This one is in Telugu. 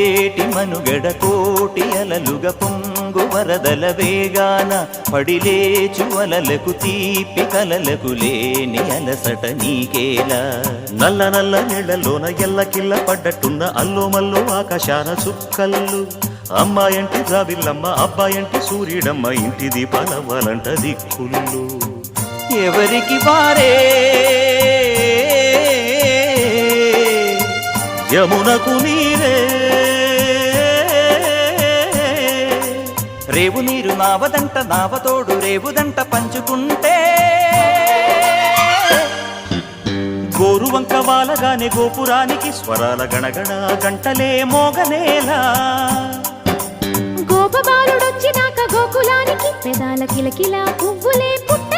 పొంగేటి మనుగడ కోటి అలలుగ పొంగు వరదల వేగాన పడిలేచు అలలకు తీపి కలలకు లేని అలసట నీకేలా నల్ల నల్ల నీళ్లలోన ఎల్లకిల్ల పడ్డట్టున్న అల్లో మల్లో ఆకాశాన చుక్కల్లు అమ్మాయంటి జాబిల్లమ్మ అబ్బాయంటి సూర్యుడమ్మ ఇంటి దీపాలవ్వాలంట దిక్కుళ్ళు ఎవరికి వారే యమునకు నీరే రేవు నీరు నావదంట నావతోడు రేవుదంట పంచుకుంటే గోరువంక వాలగానే గోపురానికి స్వరాల గణగణ గంటలే మోగనేలా గోపబాలుడొచ్చినాక గోకులానికి పెదాల కిలకిల పువ్వులే పుట్ట